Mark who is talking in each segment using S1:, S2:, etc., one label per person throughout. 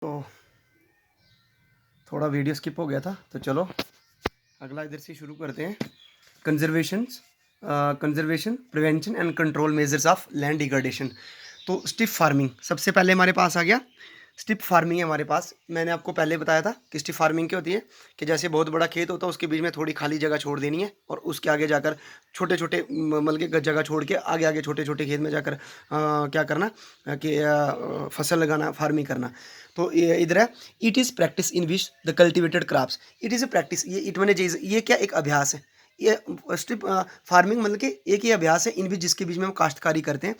S1: तो थोड़ा video skip हो गया था, तो चलो अगला इधर से शुरू करते हैं। Conservation prevention and control measures of land degradation. तो स्टिप फार्मिंग सबसे पहले हमारे पास आ गया। स्टिप फार्मिंग है हमारे पास। मैंने आपको पहले बताया था कि स्टिप फार्मिंग क्या होती है, कि जैसे बहुत बड़ा खेत होता है उसके बीच में थोड़ी खाली जगह छोड़ देनी है और उसके आगे जाकर छोटे छोटे मतलब कि जगह छोड़ के आगे आगे छोटे छोटे खेत में जाकर क्या करना कि फसल लगाना, फार्मिंग करना। तो ये इधर है, it is practice in which the cultivated crops. It is a practice, ये इट मैंने चीज़, ये क्या एक अभ्यास है। ये स्ट्रिप फार्मिंग मतलब कि एक ही अभ्यास है इन बीच जिसके बीच में हम काश्तकारी करते हैं।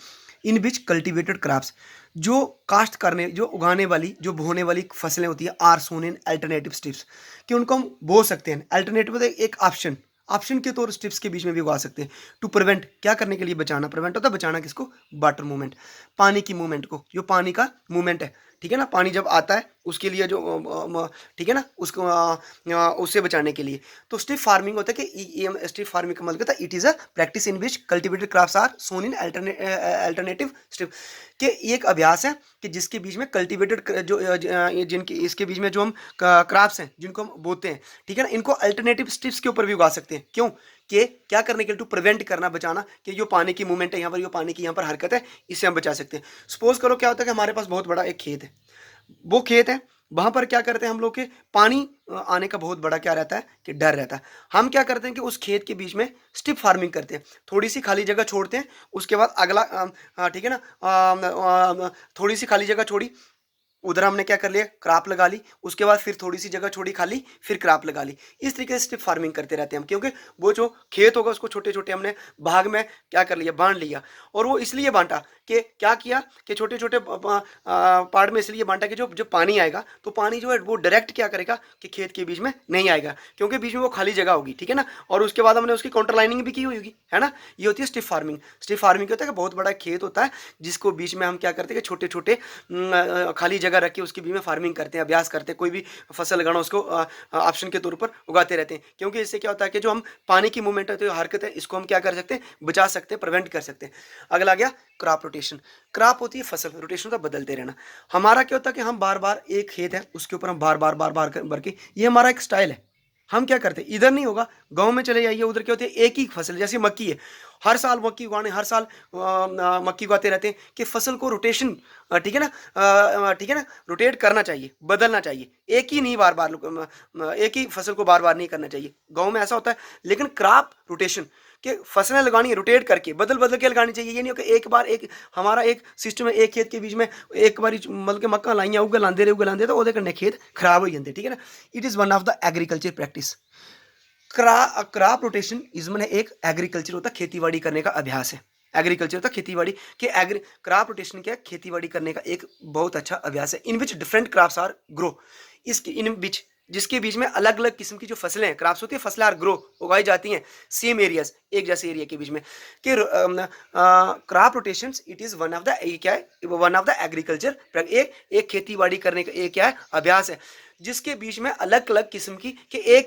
S1: इन बीच कल्टिवेटेड क्रॉप्स, जो काश्त करने, जो उगाने वाली, जो बोने वाली फसलें होती है, or sown in alternative strips, कि उनको हम बो सकते हैं। अल्टरनेटिव एक ऑप्शन, ऑप्शन के तौर स्ट्रिप्स के बीच में भी उगा सकते हैं। टू प्रिवेंट, क्या करने के लिए, बचाना। प्रिवेंट होता है बचाना किसको, वाटर मूवमेंट, पानी की मूवमेंट को, जो पानी का मूवमेंट है, ठीक है ना, पानी जब आता है उसके लिए जो ठीक है ना, उसको उससे बचाने के लिए। तो स्ट्रिप फार्मिंग होता है कि स्ट्रिप फार्मिंग का मतलब it is a practice in which cultivated crops are sown in alternative strip, कि ये एक अभ्यास है कि जिसके बीच में कल्टिवेटेड जो जिनके इसके बीच में जो हम क्रॉप्स हैं जिनको हम बोते हैं, ठीक है ना, इनको अल्टरनेटिव स्ट्रिप्स के ऊपर भी उगा सकते हैं। क्यों, कि क्या करने के लिए, टू प्रिवेंट करना, बचाना, कि जो पानी की मूवमेंट है यहाँ पर, जो पानी की यहाँ पर हरकत है, इससे हम बचा सकते हैं। सपोज करो क्या होता है कि हमारे पास बहुत बड़ा एक खेत है, वो खेत है, वहां पर क्या करते हैं हम लोग के, पानी आने का बहुत बड़ा क्या रहता है कि डर रहता है। हम क्या करते हैं कि उस खेत के बीच में स्टिप फार्मिंग करते हैं, थोड़ी सी खाली जगह छोड़ते हैं, उसके बाद अगला ठीक है ना, थोड़ी सी खाली जगह छोड़ी, उधर हमने क्या कर लिया, क्रॉप लगा ली, उसके बाद फिर थोड़ी सी जगह छोड़ी खाली, फिर क्रॉप लगा ली। इस तरीके से स्ट्रिप फार्मिंग करते रहते हैं हम, क्योंकि वो जो खेत होगा उसको छोटे छोटे हमने भाग में क्या कर लिया, बांट लिया। और वो इसलिए बांटा कि क्या किया कि छोटे छोटे पार्ट में इसलिए बांटा कि जो जब पानी आएगा तो पानी जो है वो डायरेक्ट क्या करेगा कि खेत के बीच में नहीं आएगा, क्योंकि बीच में वो खाली जगह होगी, ठीक है ना। और उसके बाद हमने उसकी काउंटर लाइनिंग भी की हुई होगी, है ना। ये होती है स्ट्रिप फार्मिंग। स्ट्रिप फार्मिंग क्या होता है कि बहुत बड़ा खेत होता है जिसको बीच में हम क्या करते हैं कि छोटे छोटे खाली जगह रख के उसके बीच में फार्मिंग करते हैं, अभ्यास करते हैं, कोई भी फसल लगाना उसको ऑप्शन के तौर पर उगाते रहते हैं। क्योंकि इससे क्या होता है कि जो हम पानी की मूवमेंट है, हरकत है, इसको हम क्या कर सकते हैं, बचा सकते हैं, प्रिवेंट कर सकते हैं। अगला आ गया क्रॉप रोटेशन। क्रॉप होती है फसल, रोटेशन होता है बदलते रहना। हमारा क्या होता है कि हम बार बार एक खेत है उसके ऊपर हम बार बार भर के, ये हमारा एक स्टाइल है। हम क्या करते हैं, इधर नहीं होगा, गांव में चले जाइए, उधर क्या होती है, एक ही फसल, जैसे मक्की है, हर साल मक्की उगाने, हर साल मक्की उगाते रहते हैं, कि फसल को रोटेशन, ठीक है ना, ठीक है ना, रोटेट करना चाहिए, बदलना चाहिए, एक ही नहीं बार बार एक ही फसल को बार बार नहीं करना चाहिए। गांव में ऐसा होता है। लेकिन क्रॉप रोटेशन, कि फसलें लगानी है रोटेट करके, बदल बदल के लगानी चाहिए। ये नहीं हो कि एक बार एक, हमारा एक सिस्टम है, एक खेत के बीच में एक बार मतलब कि मक्का लाइया उगे लाते तो वो कन्ने खेत खराब हो जाते, ठीक है ना। It is one of the agriculture practice. Crop rotation is मैंने एक एग्रीकल्चर होता, खेती करने का अभ्यास है। एग्रीकल्चर होता खेती के क्रॉप रोटेशन क्या, खेती करने का एक बहुत अच्छा अभ्यास है। In which different crops are grow, इसके इन विच, जिसके बीच में अलग अलग किस्म की जो फसलें हैं, क्रॉप्स होती है, फसलें आर ग्रो, उगाई जाती हैं सेम एरियाज, एक जैसे एरिया के बीच में। कि crop rotation it is one of the, क्या है, वन ऑफ द एग्रीकल्चर, एक खेती करने का एक क्या है, अभ्यास है, जिसके बीच में अलग अलग किस्म की, कि एक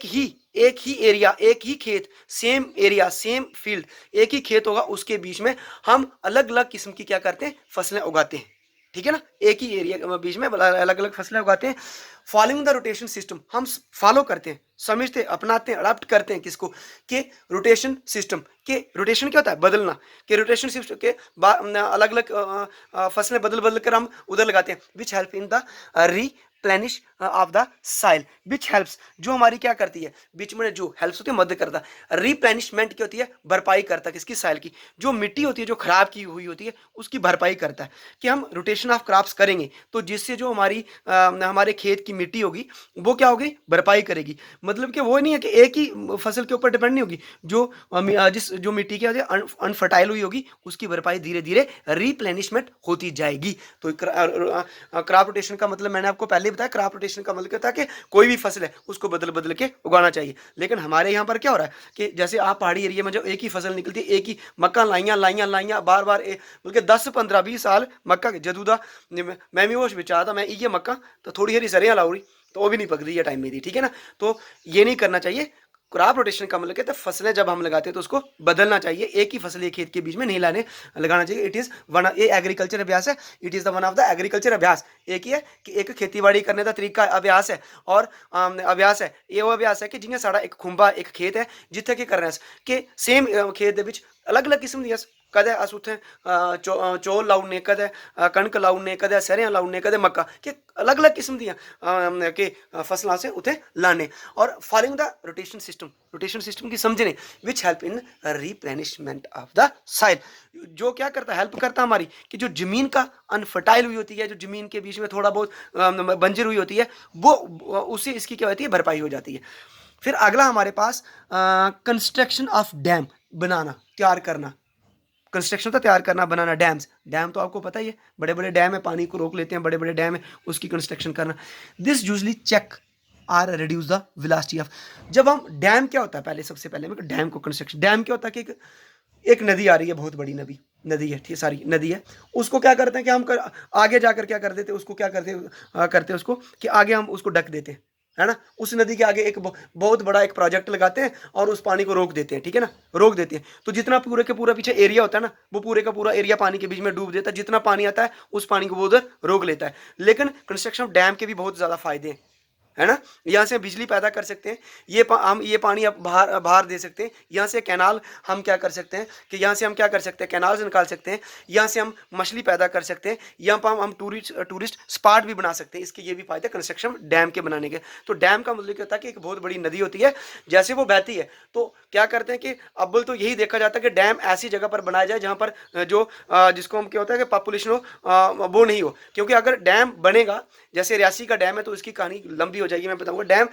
S1: ही एरिया, एक ही खेत, सेम एरिया, सेम फील्ड, एक ही खेत होगा, उसके बीच में हम अलग अलग किस्म की क्या करते हैं, फसलें उगाते हैं, ठीक है ना। एक ही एरिया बीच में अलग अलग फसलें उगाते हैं। फॉलोइंग द रोटेशन सिस्टम, हम फॉलो करते हैं, समझते हैं, अपनाते हैं, अडॉप्ट करते हैं किसको, के रोटेशन सिस्टम। के रोटेशन क्या होता है, बदलना, के रोटेशन सिस्टम के अलग अलग फसलें बदल बदल कर हम उधर लगाते हैं। Which help in the replenish of the soil, which helps, जो हमारी क्या करती है, बीच में जो हेल्प्स होती है, मदद करता है। रिप्लेनिशमेंट क्या होती है, भरपाई करता है, किसकी, साइल की, जो मिट्टी होती है जो खराब की हुई होती है उसकी भरपाई करता है। कि हम रोटेशन ऑफ क्रॉप्स करेंगे तो जिससे जो हमारे खेत की मिट्टी होगी वो क्या होगी, भरपाई करेगी। मतलब कि वो नहीं है कि एक ही फसल के ऊपर डिपेंड नहीं होगी, जो जो मिट्टी क्या होती है अनफर्टाइल हुई होगी उसकी भरपाई धीरे धीरे रिप्लेनिशमेंट होती जाएगी। तो क्रॉप रोटेशन का मतलब मैंने आपको पहले ही बताया, क्रॉप रोटेशन का मतलब क्या था कि कोई भी फसल है उसको बदल बदल के उगाना चाहिए। लेकिन हमारे यहाँ पर क्या हो रहा है कि जैसे आप पहाड़ी एरिया में जो एक ही फसल निकलती है, एक ही मक्का लाइया बार बार, बल्कि 10 15 20 साल मक्का जदूदा, मैं भी वो विचार था, मैं ये मक्का तो थोड़ी हरी सरियाँ लाऊरी तो वो भी नहीं पक रही है टाइम में थी, ठीक है ना। तो ये नहीं करना चाहिए। क्रॉप रोटेशन कम लगे तो फसलें जब हम लगाते हैं तो उसको बदलना चाहिए, एक ही फसल एक खेत के बीच में नहीं लगाना चाहिए। इट इज़ वन, ये एग्रीकल्चर अभ्यास है, it is the one of the agriculture अभ्यास। एक ही है कि एक खेतीबाड़ी करने का तरीका अभ्यास है, और अभ्यास है ये वो अभ्यास है कि जियां साड़ा एक खुंबा एक खेत है जिथे की करना कि सेम खेत दे विच अलग अलग किस्म दी कदे अस उत्थे चौल लाउने, कदे कणक लाउने, कदे सरेआं लाउने, कदे मक्का, कि अलग अलग किस्म दियां के फसलां से उत्थे लाने। और फॉलोइंग द रोटेशन सिस्टम की समझने which help in replenishment of the soil, जो क्या करता है, हेल्प करता हमारी कि जो जमीन का अनफर्टाइल हुई होती है, जो जमीन के बीच में थोड़ा बहुत बंजर हुई होती है, वो उससे इसकी क्या होती है, भरपाई हो जाती है। फिर अगला हमारे पास कंस्ट्रक्शन ऑफ डैम, बनाना, तैयार करना। कंस्ट्रक्शन तो तैयार करना, बनाना, डैम्स, डैम तो आपको पता ही है, बड़े बड़े डैम है, पानी को रोक लेते हैं, बड़े बड़े डैम है, उसकी कंस्ट्रक्शन करना। This usually check or reduce the velocity of, जब हम डैम क्या होता है, पहले सबसे पहले मैं डैम को कंस्ट्रक्शन, डैम क्या होता है कि एक नदी आ रही है, बहुत बड़ी नदी है, ठीक, सारी नदी है, उसको क्या करते हैं कि हम आगे जाकर क्या कर देते हैं, उसको क्या करते हैं उसको कि आगे हम उसको ढक देते हैं, है ना, उस नदी के आगे एक बहुत बड़ा एक प्रोजेक्ट लगाते हैं और उस पानी को रोक देते हैं, ठीक है ना, रोक देते हैं। तो जितना पूरे के पूरा पीछे एरिया होता है ना, वो पूरे का पूरा एरिया पानी के बीच में डूब देता है, जितना पानी आता है उस पानी को वो उधर रोक लेता है। लेकिन कंस्ट्रक्शन डैम के भी बहुत ज़्यादा फायदे हैं, है ना, यहाँ से बिजली पैदा कर सकते हैं, हम ये पानी अब बाहर दे सकते हैं, यहाँ से कैनाल हम क्या कर सकते हैं कि यहाँ से हम क्या कर सकते हैं, कैनाल से निकाल सकते हैं, यहाँ से हम मछली पैदा कर सकते हैं, यहाँ पर हम टूरिस्ट स्पॉट भी बना सकते हैं। इसके ये भी फायदे कंस्ट्रक्शन डैम के बनाने के। तो डैम का मतलब क्या होता है कि एक बहुत बड़ी नदी होती है, जैसे वो बहती है तो क्या करते हैं कि अव्वल तो यही देखा जाता है कि डैम ऐसी जगह पर बनाया जाए जहाँ पर जो जिसको हम क्या होता है कि पॉपुलेशन हो वो नहीं हो, क्योंकि अगर डैम बनेगा, जैसे रियासी का डैम है तो इसकी कहानी लंबी हो जाएगी, मैं बताऊंगा। डैम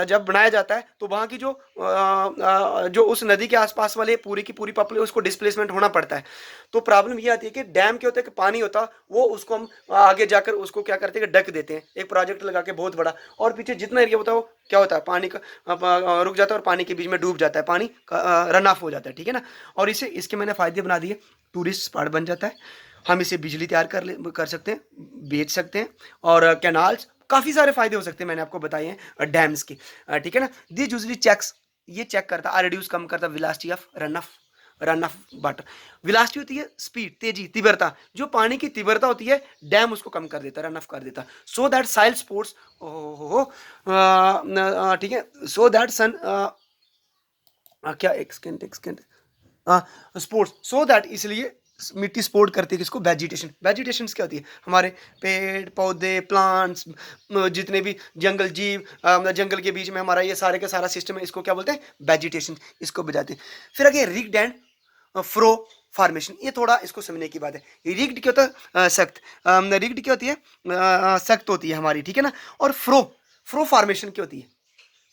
S1: जब बनाया जाता है तो वहाँ की जो उस नदी के आसपास वाले पूरी की पूरी पॉपुलेशन, उसको डिस्प्लेसमेंट होना पड़ता है। तो प्रॉब्लम ये आती है कि डैम क्या होता है कि पानी होता वो उसको हम आगे जाकर उसको क्या करते हैं कि ढक देते हैं, एक प्रोजेक्ट लगा के बहुत बड़ा, और पीछे जितना एरिया होता है वो क्या होता है, पानी का रुक जाता है और पानी के बीच में डूब जाता है, पानी रन ऑफ हो जाता है, ठीक है ना। और इसके मैंने फायदे बना दिए, टूरिस्ट स्पॉट बन जाता है, हम इसे बिजली तैयार कर सकते हैं, बेच सकते हैं, और कैनाल्स, काफ़ी सारे फायदे हो सकते हैं, मैंने आपको बताए हैं डैम्स के, ठीक है ना। दिस यूजली चेक्स, ये चेक करता है, रिड्यूस कम करता है velocity of run of water. Velocity होती है स्पीड, तेजी, तीव्रता, जो पानी की तीव्रता होती है डैम उसको कम कर देता है, रन ऑफ कर देता है, सो दैट साइल स्पोर्ट्स, ठीक है, सो दैट सन क्या एक सेकेंड स्पोर्ट्स, सो दैट, इसलिए मिट्टी सपोर्ट करती है किसको, वेजिटेशन क्या होती है, हमारे पेड़ पौधे प्लांट्स, जितने भी जंगल जीव, जंगल के बीच में हमारा ये सारे का सारा सिस्टम है, इसको क्या बोलते हैं, वेजिटेशन, इसको बजाते हैं। फिर आगे रिग्ड एंड फ्रो फॉर्मेशन, ये थोड़ा इसको समझने की बात है। रिग्ड क्या होता है, सख्त, रिग्ड क्या होती है, सख्त होती है हमारी, ठीक है ना। और फ्रो फॉर्मेशन क्या होती है,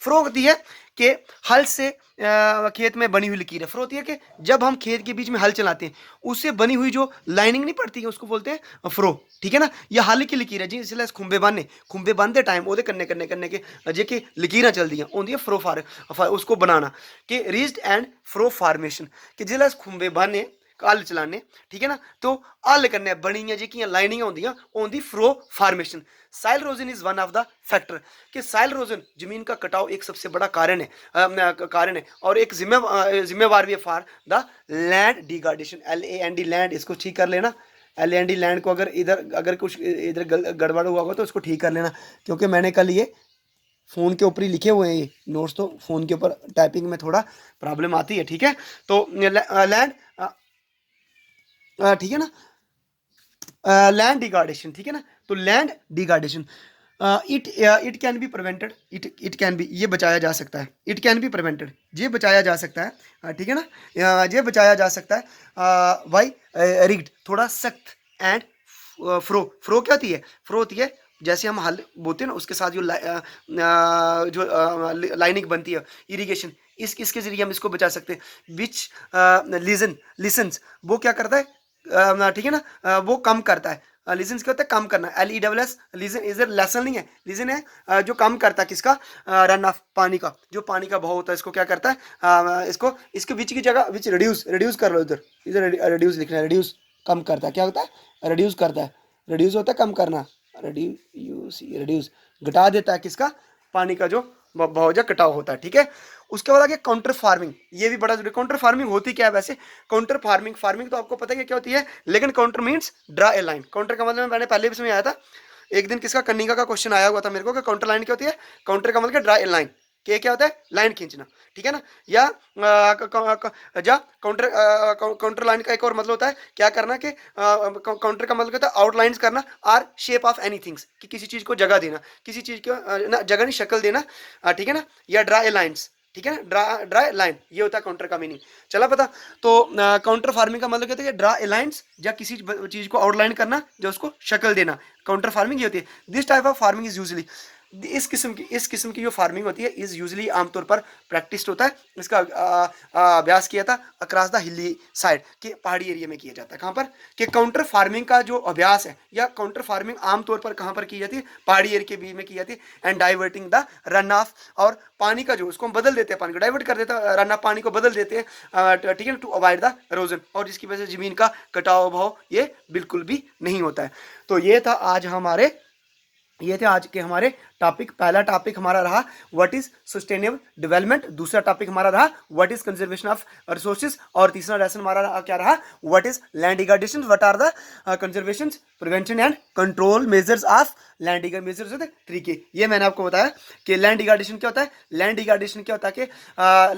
S1: फ्रो होती है कि हल से खेत में बनी हुई लकीर है। फ्रो होती है कि जब हम खेत के बीच में हल चलाते हैं उससे बनी हुई जो लाइनिंग नहीं पड़ती है उसको बोलते हैं फ्रो, ठीक है ना। यह हल की लकीर है जी, इसलिए खुंबे बनते टाइम वो कन्ने कन्ने कन्ने के जेके लकीर चलती होंगी फ्रो उसको बनाना कि रिज्ड एंड फ्रो फार्मेशन, कि जिसले खुंबे बनने हल चलाने, ठीक है ना, तो हल कन्नै बनियां जेह्कियां लाइनिंग होंदियां होंदी furrow formation. Soil erosion is one of the factor, कि साइल रोजन जमीन का कटाव एक सबसे बड़ा कारण है और एक जिम्मेवार भी है for the land degradation, LAND land, इसको ठीक कर लेना, LAND लैंड को अगर कुछ इधर गड़बड़ हुआ होगा तो उसको ठीक कर लेना, क्योंकि मैंने कल ये फ़ोन के ऊपर ही लिखे हुए हैं ये नोट्स, तो फ़ोन के ऊपर टाइपिंग में थोड़ा प्रॉब्लम आती है, ठीक है। तो लैंड, ठीक है ना, लैंड डिग्रेडेशन, ठीक है ना, तो land degradation it can be prevented, it can be, ये बचाया जा सकता है, इट कैन बी प्रिवेंटेड, ये बचाया जा सकता है, ठीक है ना, ये बचाया जा सकता है वाई रिग्ड, थोड़ा सख्त, एंड फ्रो क्या होती है, फ्रो होती है जैसे हम हल बोते हैं ना उसके साथ जो लाइनिंग बनती है, इरिगेशन, इसके जरिए हम इसको बचा सकते हैं। विच लिसन्स, वो क्या करता है, ठीक है ना, वो कम करता है, लीजन क्या होता है, कम करना, LESS, लीजन इधर लेसन नहीं है, लीजन है जो कम करता है किसका, रन ऑफ पानी का, जो पानी का बहाव होता है इसको क्या करता है, इसके बीच की जगह विच रिड्यूस कर लो, इधर रिड्यूस लिखना है, रिड्यूस कम करता है, क्या होता है, रिड्यूस करता है, रिड्यूस होता है कम करना, रिड्यूस घटा देता है किसका, पानी का जो बहुत ज्यादा कटाव होता है, ठीक है। उसके बाद आगे काउंटर फार्मिंग, ये भी बड़ा जरूरी। काउंटर फार्मिंग होती क्या है वैसे? काउंटर फार्मिंग, फार्मिंग तो आपको पता है क्या होती है, लेकिन counter means draw a line. Counter का मतलब मैंने पहले भी समझाया था, एक दिन किसका कन्निका का क्वेश्चन आया हुआ था मेरे को कि काउंटर लाइन क्या होती है। काउंटर का मतलब ड्रा ए लाइन, के क्या होता है, लाइन खींचना, ठीक है ना। या काउंटर काउंटर लाइन का एक और मतलब होता है क्या करना, कि काउंटर का मतलब होता है आउटलाइंस करना, आर शेप ऑफ एनीथिंग्स, कि किसी चीज को जगह देना, किसी चीज को ना जगह नहीं शक्ल देना, ठीक है ना। या ड्रा ए लाइन्स, ठीक है ना, ड्रा लाइन, ये होता है काउंटर का मीनिंग। चला पता। तो काउंटर फार्मिंग का मतलब कहते हैं ड्रा ए लाइन्स, या किसी चीज को आउटलाइन करना, जो उसको शक्ल देना, काउंटर फार्मिंग ये होती है। This type of farming is usually, इस किस्म की जो फार्मिंग होती है इज यूजली आमतौर पर प्रैक्टिस्ड होता है, इसका अभ्यास किया था अक्रॉस द हिली साइड, के पहाड़ी एरिया में किया जाता है। कहाँ पर? कि काउंटर फार्मिंग का जो अभ्यास है या काउंटर फार्मिंग आमतौर पर कहाँ पर की जाती है, पहाड़ी एरिया के बीच में की जाती है। And diverting the run of, और पानी का जो उसको हम बदल देते हैं, पानी को डाइवर्ट कर देते हैं, रन ऑफ पानी को बदल देते हैं, ठीक है, टू अवॉइड द इरोजन, और जिसकी वजह से जमीन का कटाव भाव ये बिल्कुल भी नहीं होता है। तो ये था आज हमारे, ये थे आज के हमारे टॉपिक। पहला टॉपिक हमारा रहा व्हाट इज सस्टेनेबल डेवलपमेंट, दूसरा टॉपिक हमारा रहा what is conservation of resources, और तीसरा लेसन हमारा क्या रहा, what is land degradation, what are the conservation, prevention and control measures of land degradation, measures होते हैं तरीके। ये मैंने आपको बताया कि लैंड डिग्रेडेशन क्या होता है। लैंड डिग्रेडेशन क्या होता है कि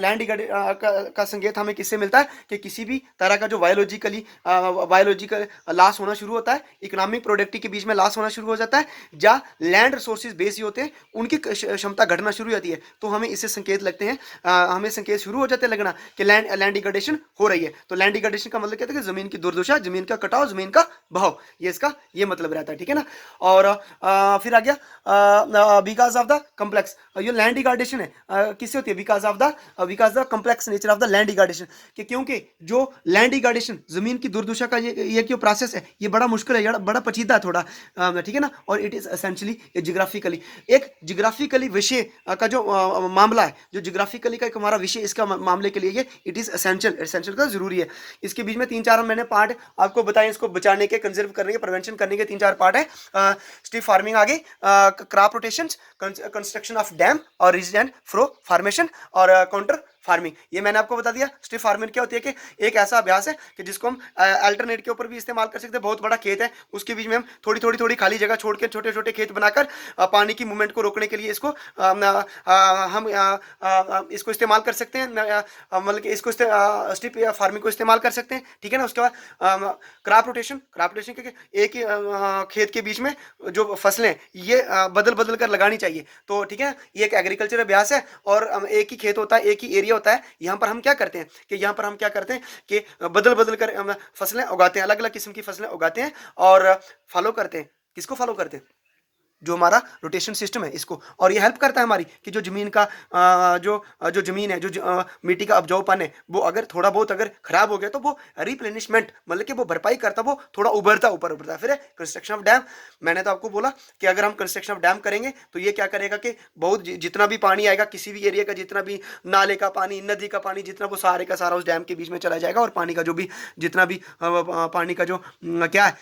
S1: लैंड डिग्रेडेशन का संकेत हमें किससे मिलता है, कि किसी भी तरह का जो बायोलॉजिकल लॉस होना शुरू होता है, इकोनॉमिक प्रोडक्टिव के बीच में लॉस होना शुरू हो जाता है, या लैंड रिसोर्सेज बेस होते हैं उनकी क्षमता घटना शुरू हो जाती है, तो हमें इससे संकेत लगते हैं, हमें संकेत शुरू हो जाते हैं लगना कि लैंड डिग्रेडेशन हो रही है। तो लैंड डिग्रेडेशन का मतलब कहते हैं कि जमीन की दुर्दशा, जमीन का कटाव, जमीन का बहाव, ये इसका ये मतलब रहता है, ठीक है ना। और फिर आ गया बिकॉज ऑफ द कम्प्लेक्स, ये लैंड डिग्रेडेशन है किससे होती है, because of the complex nature of the land degradation, कि क्योंकि जो लैंड डिग्रेडेशन जमीन की दुर्दशा का ये जो प्रोसेस है ये बड़ा मुश्किल है, बड़ा पेचीदा है थोड़ा, ठीक है ना। और इट इज एसेंशियली जियोग्राफिकली, एक जियोग्राफिकली विषय का जो मामला है, जो जियोग्राफिकली का एक हमारा विषय, इसका मामले के लिए ये इट इज एसेंशियल का जरूरी है। इसके बीच में 3-4 मैंने पार्ट आपको बताए, इसको बचाने के, कंजर्व करने के, प्रिवेंशन करने के 3-4 पार्ट है। स्ट्रिप फार्मिंग आगे, crop rotation, construction of dam और रिज एंड फ्लो फॉर्मेशन, और काउंटर फार्मिंग, ये मैंने आपको बता दिया। स्ट्रिप फार्मिंग क्या होती है कि एक ऐसा अभ्यास है कि जिसको हम अल्टरनेट के ऊपर भी इस्तेमाल कर सकते हैं। बहुत बड़ा खेत है, उसके बीच में हम थोड़ी खाली जगह छोड़ के छोटे छोटे खेत बनाकर पानी की मूवमेंट को रोकने के लिए इसको हम इसको इस्तेमाल कर सकते हैं, मतलब कि इसको स्ट्रिप फार्मिंग को इस्तेमाल कर सकते हैं, ठीक है ना। उसके बाद क्रॉप रोटेशन, क्योंकि एक ही खेत के बीच में जो फसलें ये बदल बदल कर लगानी चाहिए, तो ठीक है, ये एक एग्रीकल्चर अभ्यास है। और एक ही खेत होता है, एक ही एरिया होता है, यहाँ पर हम क्या करते हैं कि बदल बदल कर फसलें उगाते हैं, अलग अलग किस्म की फसलें उगाते हैं, और फॉलो करते हैं, किसको फॉलो करते हैं, जो हमारा रोटेशन सिस्टम है इसको। और ये हेल्प करता है हमारी कि जो जमीन का जो जमीन है, जो मिट्टी का उपजाऊपन है, वो अगर थोड़ा बहुत अगर खराब हो गया तो वो रिप्लेनिशमेंट, मतलब कि वो भरपाई करता, वो थोड़ा उभरता ऊपर उभरता। फिर कंस्ट्रक्शन ऑफ डैम, मैंने तो आपको बोला कि अगर हम कंस्ट्रक्शन ऑफ डैम करेंगे तो ये क्या करेगा कि बहुत जितना भी पानी आएगा किसी भी एरिया का, जितना भी नाले का पानी, नदी का पानी, जितना वो सारे का सारा उस डैम के बीच में चला जाएगा, और पानी का जो भी जितना भी पानी का जो क्या है,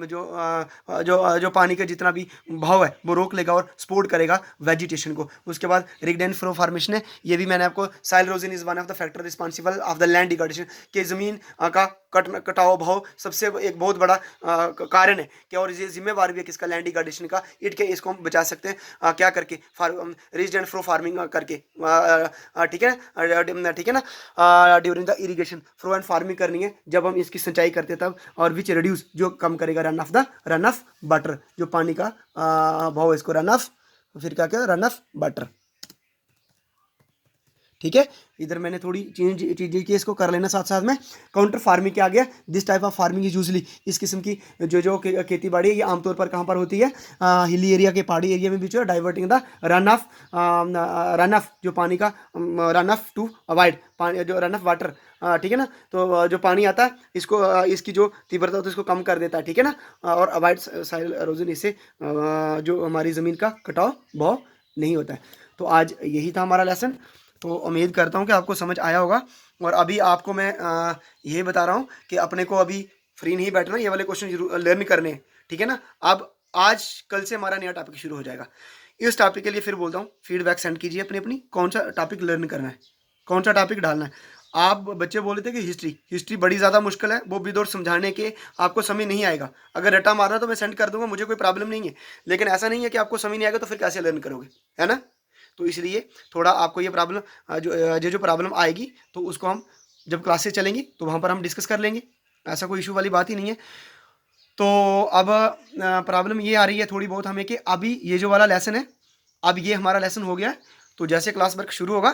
S1: जो पानी का जितना भी भाव है वो रोक लेगा और सपोर्ट करेगा वेजिटेशन को। उसके बाद रिग्ड एंड फ्लो फॉर्मेशन है, ये भी मैंने आपको, soil erosion is one of the factor responsible of the land degradation, कि जमीन का कटाव भाव सबसे एक बहुत बड़ा कारण है कि, और ये जिम्मेवार भी है किसका, लैंड डिग्रेडेशन का। इट के इसको हम बचा सकते हैं क्या करके, रिग्ड एंड फ्लो फार्मिंग करके, ठीक है ना। During the irrigation, flow and farming करनी है जब हम इसकी सिंचाई करते तब, और विच रिड्यूस, जो कम करेगा रन ऑफ वाटर, जो पानी का भाव, इसको रन ऑफ, फिर क्या क्या, रन ऑफ वाटर, ठीक है। इधर मैंने थोड़ी चीजें की, इसको कर लेना साथ साथ में। काउंटर फार्मिंग क्या आ गया, this type of farming is usually, इस किस्म की जो खेती बाड़ी है ये आमतौर पर कहाँ पर होती है, हिली एरिया के, पहाड़ी एरिया में भी जो है, डाइवर्टिंग द रन ऑफ जो पानी का रन ऑफ टू अवॉइड पानी, जो रन ऑफ वाटर, ठीक है ना। तो जो पानी आता है इसको इसकी जो तीव्रता होती है इसको कम कर देता है, ठीक है ना। और अवॉइड साइल इरोजन, इससे जो हमारी ज़मीन का कटाव बहुत नहीं होता है। तो आज यही था हमारा लेसन, तो उम्मीद करता हूँ कि आपको समझ आया होगा। और अभी आपको मैं ये बता रहा हूँ कि अपने को अभी फ्री नहीं बैठना, ये वाले क्वेश्चन जरूर लर्न करने हैं, ठीक है ना। अब आज कल से हमारा नया टॉपिक शुरू हो जाएगा। इस टॉपिक के लिए फिर बोलता हूँ फीडबैक सेंड कीजिए अपनी अपनी, कौन सा टॉपिक लर्न करना है, कौन सा टॉपिक डालना है। आप बच्चे बोल रहे थे कि हिस्ट्री बड़ी ज़्यादा मुश्किल है, वो विद और समझाने के आपको समझ नहीं आएगा। अगर रट्टा मारना तो मैं सेंड कर दूंगा, मुझे कोई प्रॉब्लम नहीं है, लेकिन ऐसा नहीं है कि आपको समझ नहीं आएगा तो फिर कैसे लर्न करोगे, है ना। तो इसलिए थोड़ा आपको ये प्रॉब्लम जो प्रॉब्लम आएगी तो उसको हम जब क्लासेस चलेंगी तो वहाँ पर हम डिस्कस कर लेंगे, ऐसा कोई इशू वाली बात ही नहीं है। तो अब प्रॉब्लम ये आ रही है थोड़ी बहुत हमें कि अभी ये जो वाला लेसन है, अब ये हमारा लेसन हो गया है, तो जैसे क्लास वर्क शुरू होगा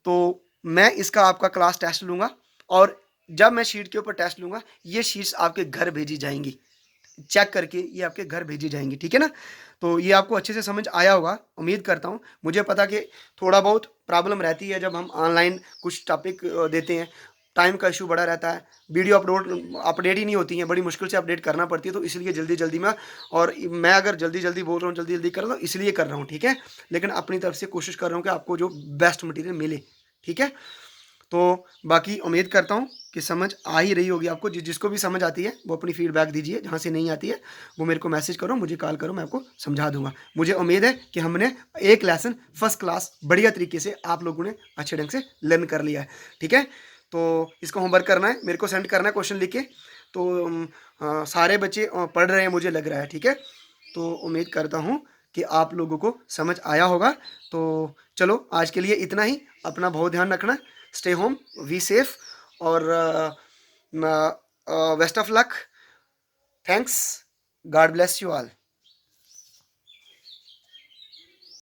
S1: तो मैं इसका आपका क्लास टेस्ट लूँगा, और जब मैं शीट के ऊपर टेस्ट लूँगा ये शीट्स आपके घर भेजी जाएंगी, चेक करके ये आपके घर भेजी जाएंगी, ठीक है ना। तो ये आपको अच्छे से समझ आया होगा, उम्मीद करता हूँ। मुझे पता कि थोड़ा बहुत प्रॉब्लम रहती है जब हम ऑनलाइन कुछ टॉपिक देते हैं, टाइम का इशू बड़ा रहता है, वीडियो अपडेट ही नहीं होती है, बड़ी मुश्किल से अपडेट करना पड़ती है, तो इसलिए जल्दी जल्दी में, और मैं अगर जल्दी जल्दी बोल रहा हूँ, जल्दी जल्दी कर रहा हूँ, इसलिए कर रहा हूँ, ठीक है। लेकिन अपनी तरफ से कोशिश कर रहा हूँ कि आपको जो बेस्ट मटेरियल मिले, ठीक है। तो बाकी उम्मीद करता हूँ कि समझ आ ही रही होगी आपको। जिसको भी समझ आती है वो अपनी फीडबैक दीजिए, जहाँ से नहीं आती है वो मेरे को मैसेज करो, मुझे कॉल करो, मैं आपको समझा दूंगा। मुझे उम्मीद है कि हमने एक लेसन फर्स्ट क्लास बढ़िया तरीके से आप लोगों ने अच्छे ढंग से लर्न कर लिया है, ठीक है। तो इसको होमवर्क करना है, मेरे को सेंड करना है क्वेश्चन लिख के। तो सारे बच्चे पढ़ रहे हैं मुझे लग रहा है, ठीक है। तो उम्मीद करता हूँ कि आप लोगों को समझ आया होगा। तो चलो आज के लिए इतना ही, अपना बहुत ध्यान रखना, स्टे होम, बी सेफ, और best of luck. Thanks, God bless you all.